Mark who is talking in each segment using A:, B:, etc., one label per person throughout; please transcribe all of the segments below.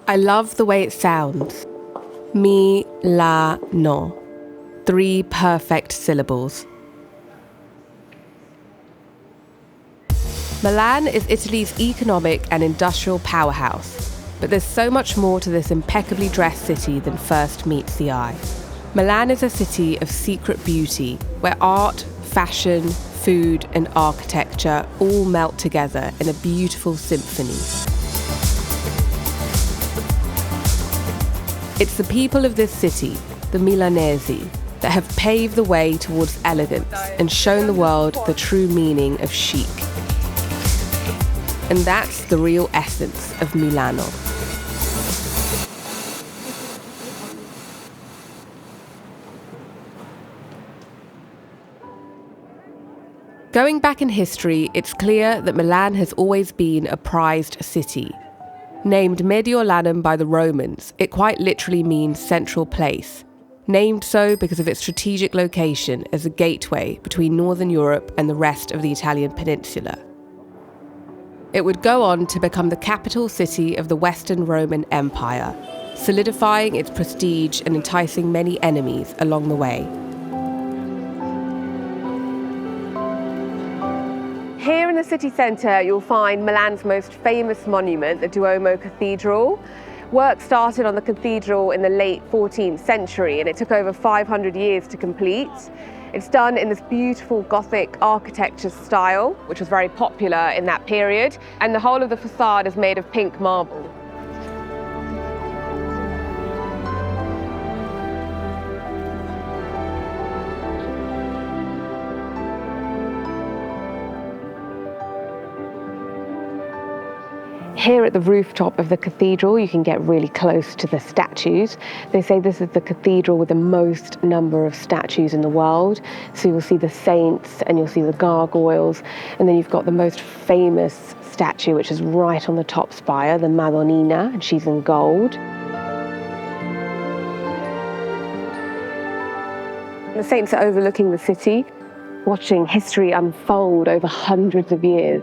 A: I love the way it sounds. Milano. 3 perfect syllables. Milan is Italy's economic and industrial powerhouse, but there's so much more to this impeccably dressed city than first meets the eye. Milan is a city of secret beauty, where art, fashion, food, and architecture all melt together in a beautiful symphony. It's the people of this city, the Milanese, that have paved the way towards elegance and shown the world the true meaning of chic. And that's the real essence of Milano. Going back in history, it's clear that Milan has always been a prized city. Named Mediolanum by the Romans, it quite literally means central place. Named so because of its strategic location as a gateway between Northern Europe and the rest of the Italian peninsula. It would go on to become the capital city of the Western Roman Empire, solidifying its prestige and enticing many enemies along the way. Here in the city centre, you'll find Milan's most famous monument, the Duomo Cathedral. Work started on the cathedral in the late 14th century, and it took over 500 years to complete. It's done in this beautiful Gothic architecture style, which was very popular in that period, and the whole of the facade is made of pink marble. Here at the rooftop of the cathedral, you can get really close to the statues. They say this is the cathedral with the most number of statues in the world. So you'll see the saints and you'll see the gargoyles. And then you've got the most famous statue, which is right on the top spire, the Madonnina, and she's in gold. The saints are overlooking the city, watching history unfold over hundreds of years.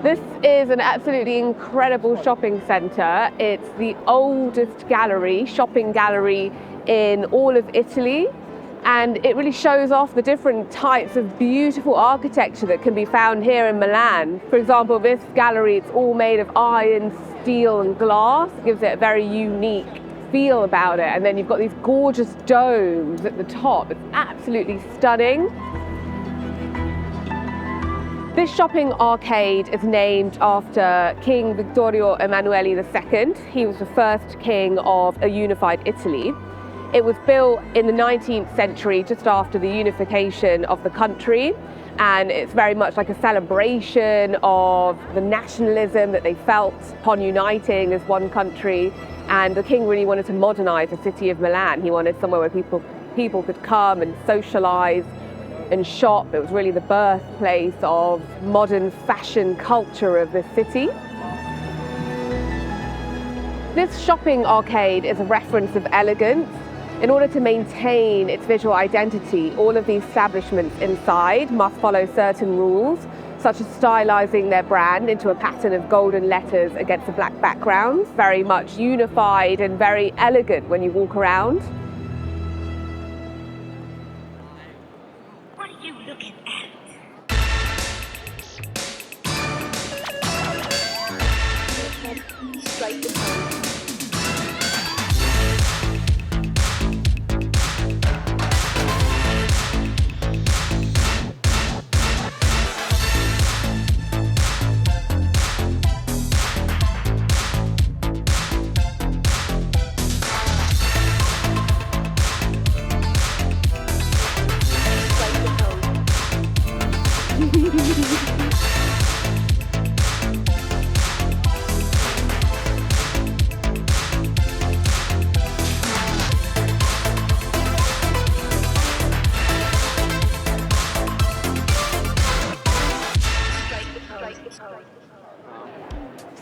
A: This is an absolutely incredible shopping centre. It's the oldest shopping gallery in all of Italy, and it really shows off the different types of beautiful architecture that can be found here in Milan. For example, this gallery, it's all made of iron, steel and glass. It gives it a very unique feel about it. And then you've got these gorgeous domes at the top. It's absolutely stunning. This shopping arcade is named after King Vittorio Emanuele II. He was the first king of a unified Italy. It was built in the 19th century, just after the unification of the country, and it's very much like a celebration of the nationalism that they felt upon uniting as one country. And the king really wanted to modernize the city of Milan. He wanted somewhere where people could come and socialize and shop. It was really the birthplace of modern fashion culture of this city. This shopping arcade is a reference of elegance. In order to maintain its visual identity, all of the establishments inside must follow certain rules, such as stylizing their brand into a pattern of golden letters against a black background. Very much unified and very elegant when you walk around.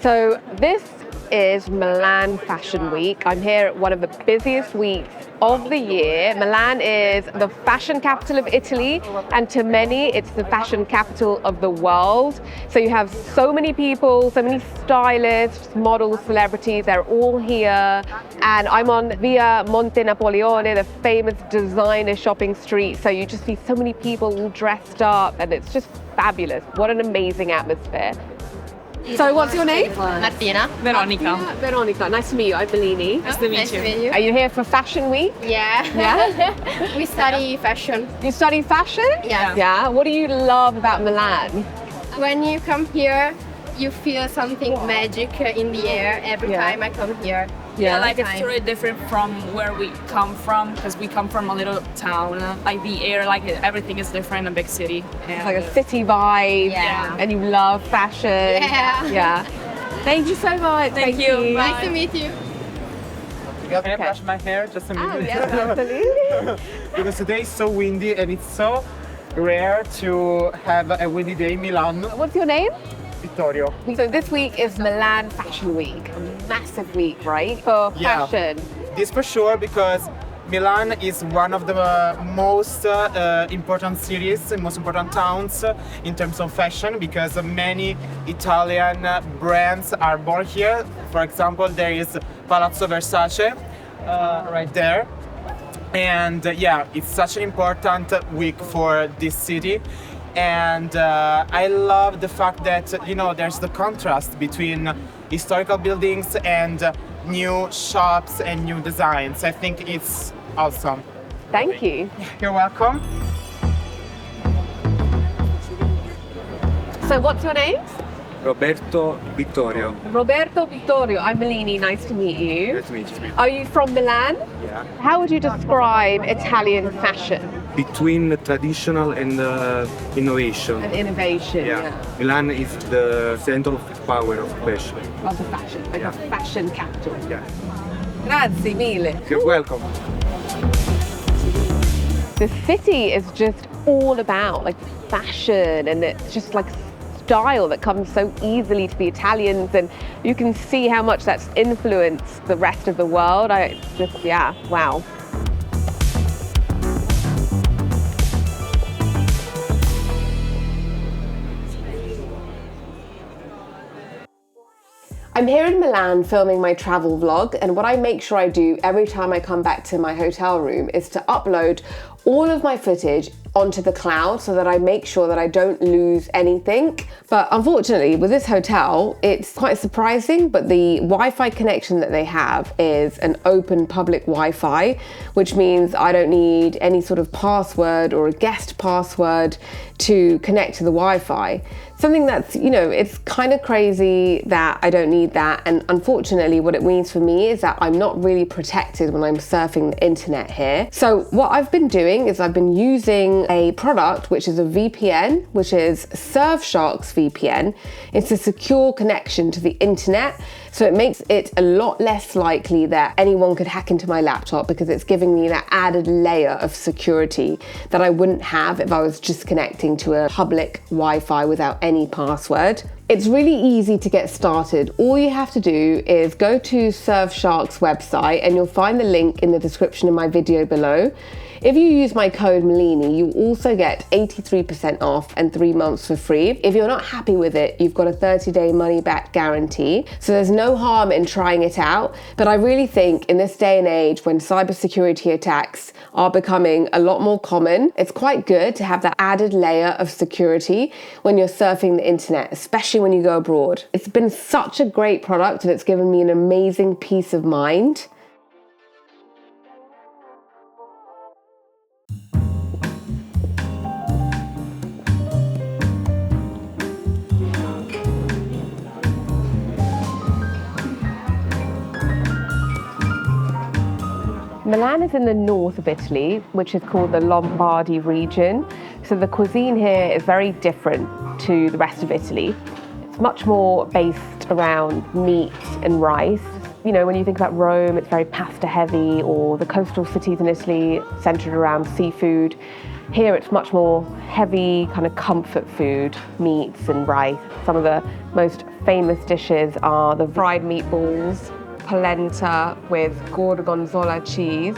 A: So this is Milan Fashion Week. I'm here at one of the busiest weeks of the year. Milan is the fashion capital of Italy, and to many, it's the fashion capital of the world. So you have so many people, so many stylists, models, celebrities, they're all here. And I'm on Via Monte Napoleone, the famous designer shopping street. So you just see so many people all dressed up, and it's just fabulous. What an amazing atmosphere. So what's your name?
B: Martina.
C: Veronica.
A: Veronica, nice to meet you. I'm Bellini.
C: Nice to meet you.
A: Are you here for Fashion Week?
B: Yeah.
A: Yeah?
B: We study fashion.
A: You study fashion?
B: Yeah.
A: Yeah. What do you love about Milan?
B: When you come here, you feel something magic in the air every
A: Yeah.
B: time I come here.
C: Yeah, like it's really different from where we come from, because we come from a little town. Like the air, like everything is different in a big city.
A: It's like a city vibe.
B: Yeah.
A: And you love fashion.
B: Yeah.
A: Yeah. Thank you so much.
C: Thank you. Bye.
B: Nice to meet you.
D: Can I brush my hair just a minute?
A: Oh, yes, absolutely.
D: Because today is so windy and it's so rare to have a windy day in Milan.
A: What's your name?
D: Vittorio.
A: So this week is Milan Fashion Week, a massive week, right? For
D: Yeah.
A: fashion.
D: This for sure because Milan is one of the most important cities, most important towns in terms of fashion, because many Italian brands are born here. For example, there is Palazzo Versace right there. And yeah, it's such an important week for this city. And I love the fact that, you know, there's the contrast between historical buildings and new shops and new designs. I think it's awesome.
A: Thank you.
D: You're welcome.
A: So what's your name?
E: Roberto Vittorio.
A: Roberto Vittorio. I'm Bellini. Nice to meet you.
E: Nice to meet you.
A: Are you from Milan?
E: Yeah.
A: How would you describe Italian fashion
E: Between traditional and innovation.
A: and innovation?
E: Yeah. Milan is the center of power of fashion.
A: Of the fashion, like a fashion capital.
E: Yeah.
A: Grazie mille.
E: You're welcome.
A: The city is just all about like fashion, and it's just like style that comes so easily to the Italians, and you can see how much that's influenced the rest of the world. It's just, yeah, wow. I'm here in Milan filming my travel vlog, and what I make sure I do every time I come back to my hotel room is to upload all of my footage onto the cloud so that I make sure that I don't lose anything. But unfortunately, with this hotel, it's quite surprising, but the Wi-Fi connection that they have is an open public Wi-Fi, which means I don't need any sort of password or a guest password to connect to the Wi-Fi. Something that's, you know, it's kind of crazy that I don't need that. And unfortunately, what it means for me is that I'm not really protected when I'm surfing the internet here. So what I've been doing is I've been using a product, which is a VPN, which is SURFSHARK's VPN. It's a secure connection to the internet. So it makes it a lot less likely that anyone could hack into my laptop, because it's giving me that added layer of security that I wouldn't have if I was just connecting to a public Wi-Fi without any password. It's really easy to get started. All you have to do is go to SURFSHARK's website, and you'll find the link in the description of my video below. If you use my code Melini, you also get 83% off and 3 months for free. If you're not happy with it, you've got a 30-day money-back guarantee. So there's no harm in trying it out. But I really think in this day and age, when cybersecurity attacks are becoming a lot more common, it's quite good to have that added layer of security when you're surfing the internet, especially when you go abroad. It's been such a great product, and it's given me an amazing peace of mind. Milan is in the north of Italy, which is called the Lombardy region. So the cuisine here is very different to the rest of Italy. It's much more based around meat and rice. You know, when you think about Rome, it's very pasta heavy, or the coastal cities in Italy centered around seafood. Here it's much more heavy, kind of comfort food, meats and rice. Some of the most famous dishes are the fried meatballs, polenta with gorgonzola cheese,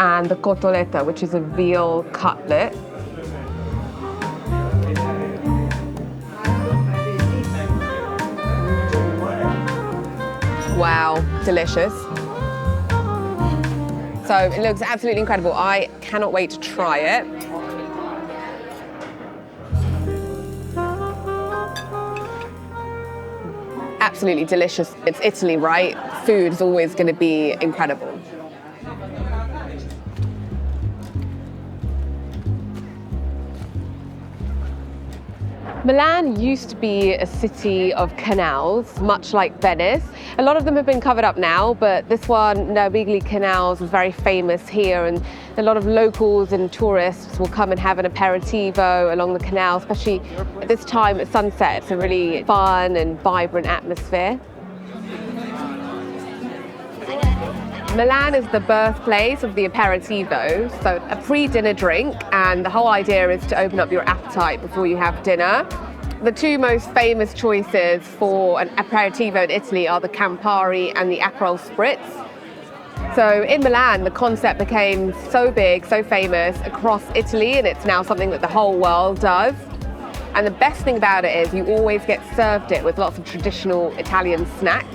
A: and the cotoletta, which is a veal cutlet. Wow, delicious. So it looks absolutely incredible. I cannot wait to try it. Absolutely delicious. It's Italy, right? Food is always going to be incredible. Milan used to be a city of canals, much like Venice. A lot of them have been covered up now, but this one, Lombardy Canals, was very famous here, and a lot of locals and tourists will come and have an aperitivo along the canal, especially at this time at sunset. It's a really fun and vibrant atmosphere. Milan is the birthplace of the aperitivo, so a pre-dinner drink, and the whole idea is to open up your appetite before you have dinner. The two most famous choices for an aperitivo in Italy are the Campari and the Aperol Spritz. So in Milan, the concept became so big, so famous across Italy, and it's now something that the whole world does. And the best thing about it is you always get served it with lots of traditional Italian snacks.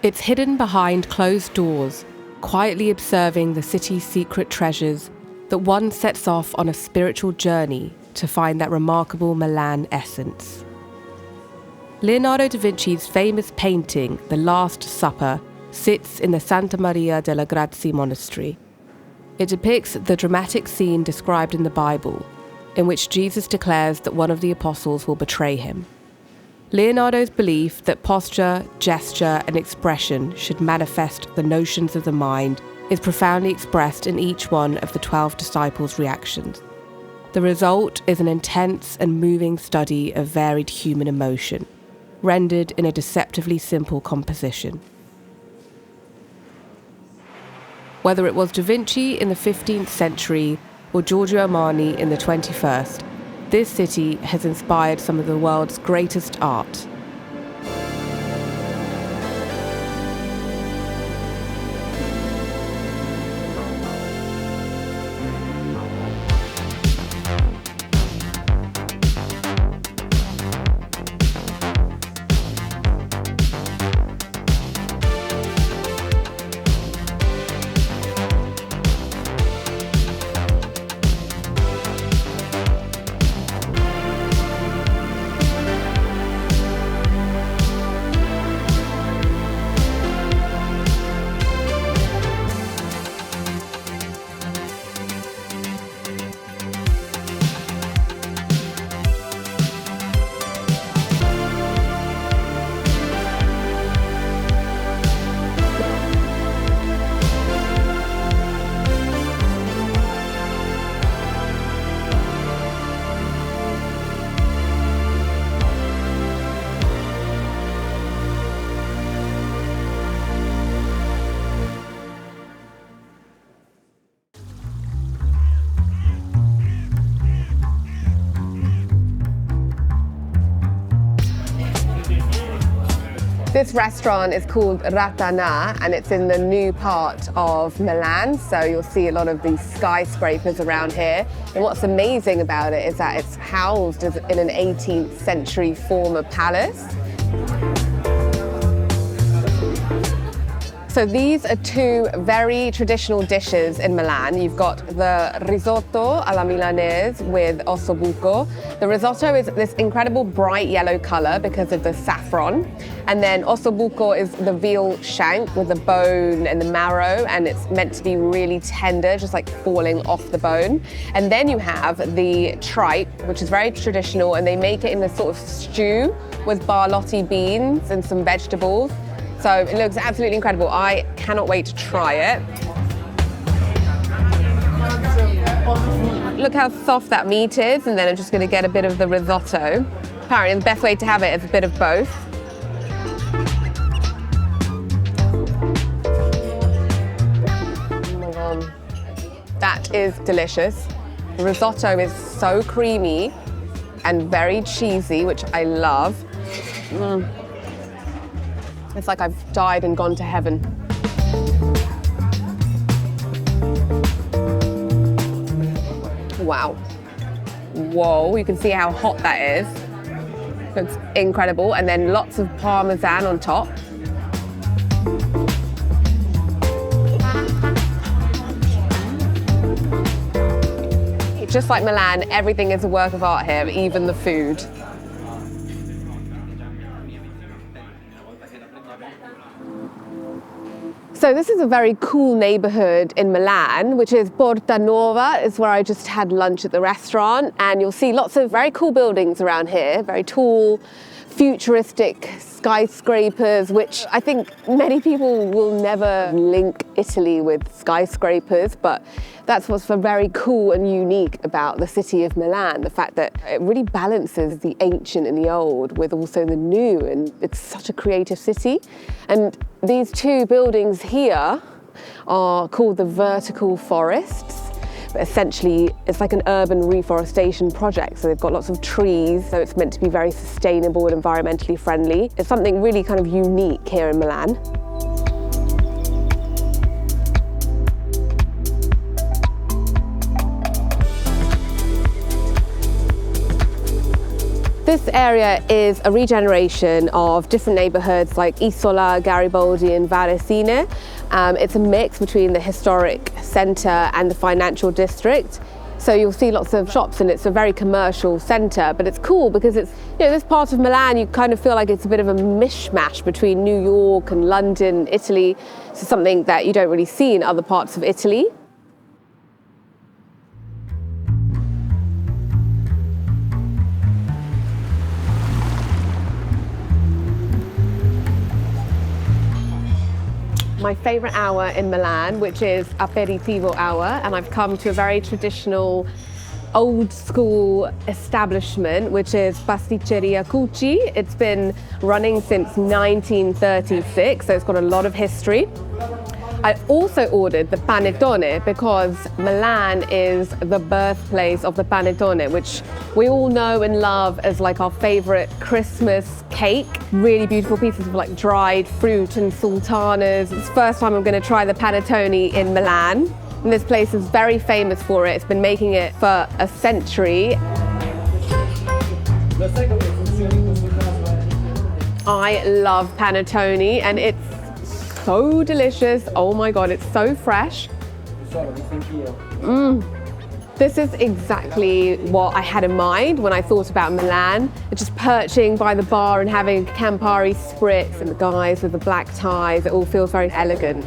F: It's hidden behind closed doors, quietly observing the city's secret treasures, that one sets off on a spiritual journey to find that remarkable Milan essence. Leonardo da Vinci's famous painting, The Last Supper, sits in the Santa Maria delle Grazie monastery. It depicts the dramatic scene described in the Bible, in which Jesus declares that one of the apostles will betray him. Leonardo's belief that posture, gesture, and expression should manifest the notions of the mind is profoundly expressed in each one of the 12 disciples' reactions. The result is an intense and moving study of varied human emotion, rendered in a deceptively simple composition. Whether it was Da Vinci in the 15th century or Giorgio Armani in the 21st, this city has inspired some of the world's greatest art.
A: This restaurant is called Ratana, and it's in the new part of Milan, so you'll see a lot of these skyscrapers around here. And what's amazing about it is that it's housed in an 18th century former palace. So these are two very traditional dishes in Milan. You've got the risotto alla Milanese with ossobuco. The risotto is this incredible bright yellow color because of the saffron. And then ossobuco is the veal shank with the bone and the marrow, and it's meant to be really tender, just like falling off the bone. And then you have the tripe, which is very traditional, and they make it in this sort of stew with barlotti beans and some vegetables. So it looks absolutely incredible. I cannot wait to try it. Look how soft that meat is, and then I'm just going to get a bit of the risotto. Apparently the best way to have it is a bit of both. Oh my God. That is delicious. The risotto is so creamy and very cheesy, which I love. It's like I've died and gone to heaven. Wow. Whoa, you can see how hot that is. Looks incredible. And then lots of parmesan on top. Just like Milan, everything is a work of art here, even the food. So this is a very cool neighborhood in Milan, which is Porta Nuova. It's where I just had lunch at the restaurant. And you'll see lots of very cool buildings around here, very tall, futuristic skyscrapers, which I think many people will never link Italy with skyscrapers, but that's what's very cool and unique about the city of Milan, the fact that it really balances the ancient and the old with also the new, and it's such a creative city. And these two buildings here are called the vertical forests. But essentially, it's like an urban reforestation project. So they've got lots of trees, so it's meant to be very sustainable and environmentally friendly. It's something really kind of unique here in Milan. This area is a regeneration of different neighborhoods like Isola, Garibaldi and Varesine. It's a mix between the historic centre and the financial district. So you'll see lots of shops, and it's a very commercial centre, but it's cool because it's, you know, this part of Milan, you kind of feel like it's a bit of a mishmash between New York and London, Italy. So something that you don't really see in other parts of Italy. My favourite hour in Milan, which is aperitivo hour, and I've come to a very traditional old school establishment, which is Pasticceria Cucci. It's been running since 1936, so it's got a lot of history. I also ordered the panettone because Milan is the birthplace of the panettone, which we all know and love as like our favorite Christmas cake. Really beautiful pieces of like dried fruit and sultanas. It's the first time I'm going to try the panettone in Milan. And this place is very famous for it. It's been making it for a century. I love panettone, and it's so delicious. Oh my God, it's so fresh. This is exactly what I had in mind when I thought about Milan. Just perching by the bar and having a Campari spritz, and the guys with the black ties. It all feels very elegant.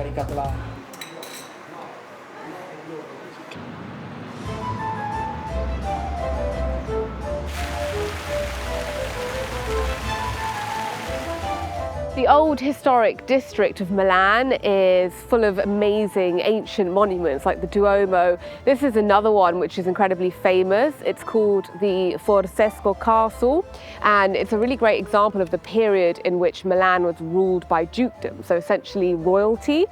A: The old historic district of Milan is full of amazing ancient monuments like the Duomo. This is another one which is incredibly famous. It's called the Forzesco Castle, and it's a really great example of the period in which Milan was ruled by dukedom, so essentially royalty.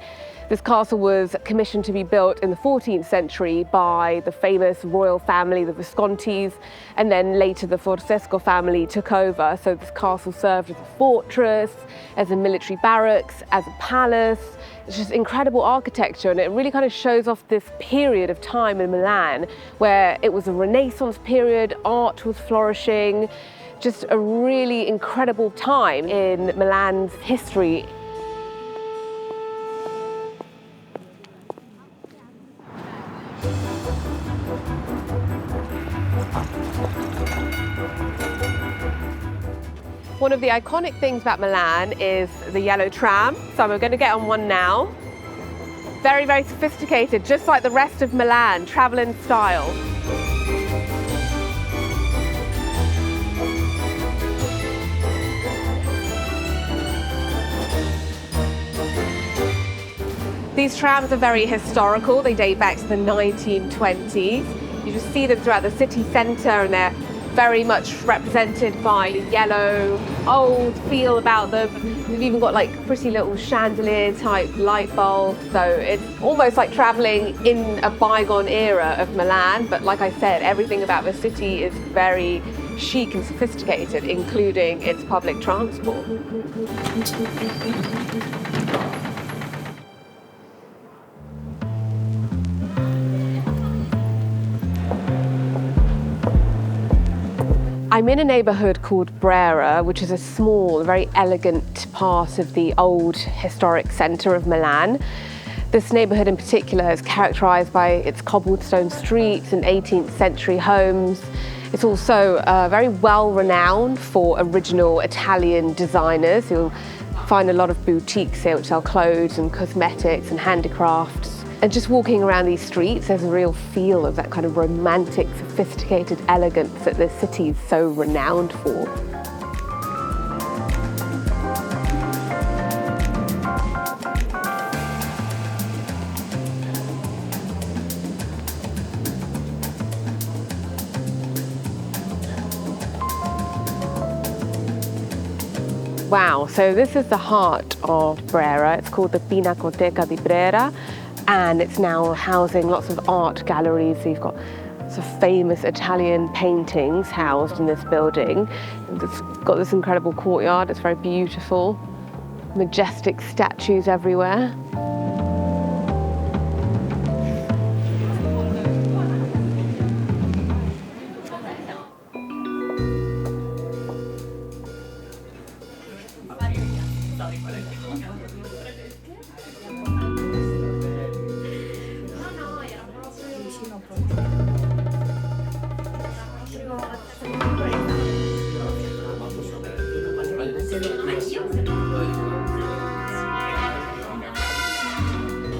A: This castle was commissioned to be built in the 14th century by the famous royal family, the Viscontis, and then later the Forzesco family took over. So this castle served as a fortress, as a military barracks, as a palace. It's just incredible architecture, and it really kind of shows off this period of time in Milan where it was a Renaissance period, art was flourishing, just a really incredible time in Milan's history. One of the iconic things about Milan is the yellow tram, so I'm going to get on one now. Very, very sophisticated, just like the rest of Milan, travel in style. These trams are very historical. They date back to the 1920s. You just see them throughout the city centre, and they're very much represented by the yellow, old feel about them. They've even got like pretty little chandelier type light bulbs. So it's almost like travelling in a bygone era of Milan. But like I said, everything about the city is very chic and sophisticated, including its public transport. I'm in a neighbourhood called Brera, which is a small, very elegant part of the old historic centre of Milan. This neighbourhood in particular is characterised by its cobblestone streets and 18th century homes. It's also very well renowned for original Italian designers. You'll find a lot of boutiques here which sell clothes and cosmetics and handicrafts. And just walking around these streets, there's a real feel of that kind of romantic, sophisticated elegance that this city is so renowned for. Wow, so this is the heart of Brera. It's called the Pinacoteca di Brera, and it's now housing lots of art galleries. So you've got some famous Italian paintings housed in this building. It's got this incredible courtyard. It's very beautiful, majestic statues everywhere.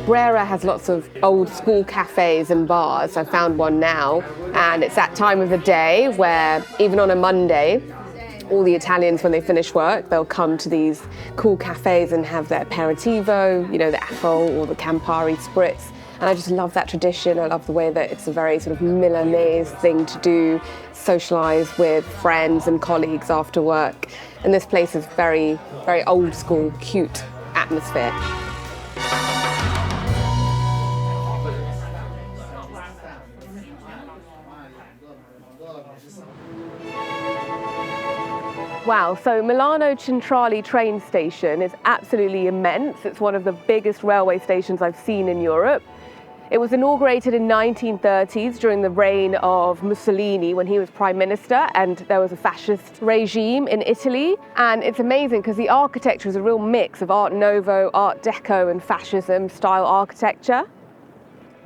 A: Brera has lots of old school cafes and bars. I found one now, and it's that time of the day where even on a Monday, all the Italians, when they finish work, they'll come to these cool cafes and have their aperitivo, you know, the Aperol or the Campari spritz. And I just love that tradition. I love the way that it's a very sort of Milanese thing to do, socialise with friends and colleagues after work. And this place is very, very old school, cute atmosphere. Wow, so Milano Centrale train station is absolutely immense. It's one of the biggest railway stations I've seen in Europe. It was inaugurated in 1930s during the reign of Mussolini when he was Prime Minister, and there was a fascist regime in Italy. And it's amazing because the architecture is a real mix of Art Nouveau, Art Deco and fascism style architecture.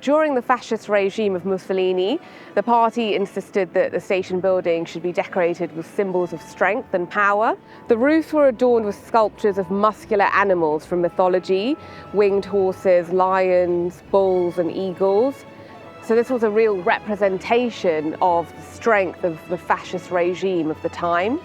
A: During the fascist regime of Mussolini, the party insisted that the station building should be decorated with symbols of strength and power. The roofs were adorned with sculptures of muscular animals from mythology, winged horses, lions, bulls and eagles. So this was a real representation of the strength of the fascist regime of the time.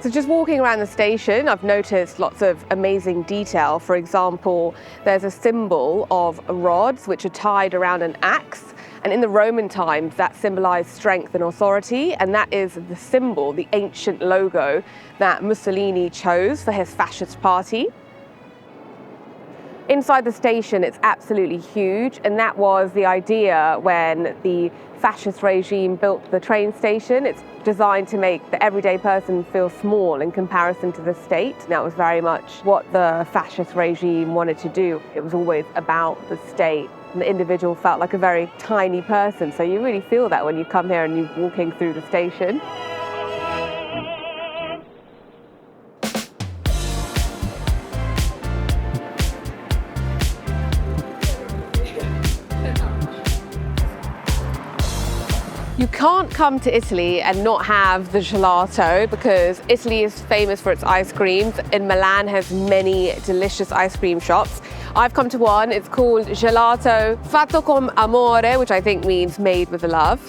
A: So just walking around the station, I've noticed lots of amazing detail. For example, there's a symbol of rods which are tied around an axe. And in the Roman times, that symbolized strength and authority. And that is the symbol, the ancient logo that Mussolini chose for his fascist party. Inside the station, it's absolutely huge. And that was the idea when the fascist regime built the train station. It's designed to make the everyday person feel small in comparison to the state. And that was very much what the fascist regime wanted to do. It was always about the state. And the individual felt like a very tiny person. So you really feel that when you come here and you're walking through the station. You can't come to Italy and not have the gelato because Italy is famous for its ice creams, and Milan has many delicious ice cream shops. I've come to one, it's called Gelato Fatto con Amore, which I think means made with love.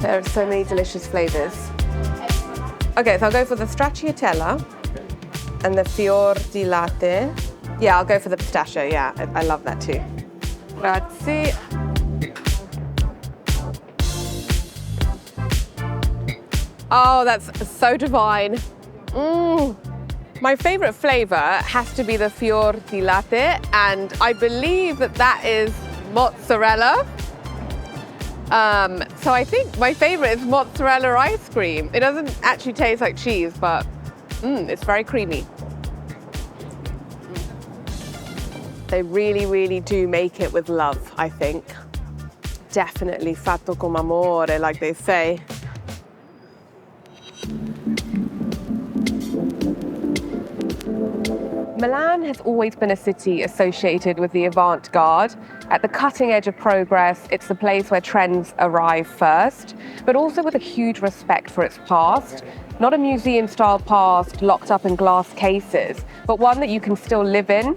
A: There are so many delicious flavours. Okay, so I'll go for the stracciatella. And the fior di latte. Yeah, I'll go for the pistachio. Yeah, I love that too. Grazie. Oh, that's so divine. My favorite flavor has to be the fior di latte, and I believe that is mozzarella. So I think my favorite is mozzarella ice cream. It doesn't actually taste like cheese, but it's very creamy. They really, really do make it with love, I think. Definitely fatto con amore, like they say. Milan has always been a city associated with the avant-garde. At the cutting edge of progress, it's the place where trends arrive first, but also with a huge respect for its past. Not a museum-style past locked up in glass cases, but one that you can still live in.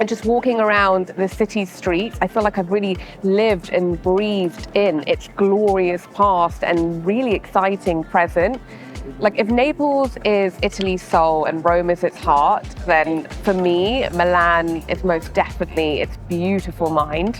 A: And just walking around the city's streets, I feel like I've really lived and breathed in its glorious past and really exciting present. Like, if Naples is Italy's soul and Rome is its heart, then for me, Milan is most definitely its beautiful mind.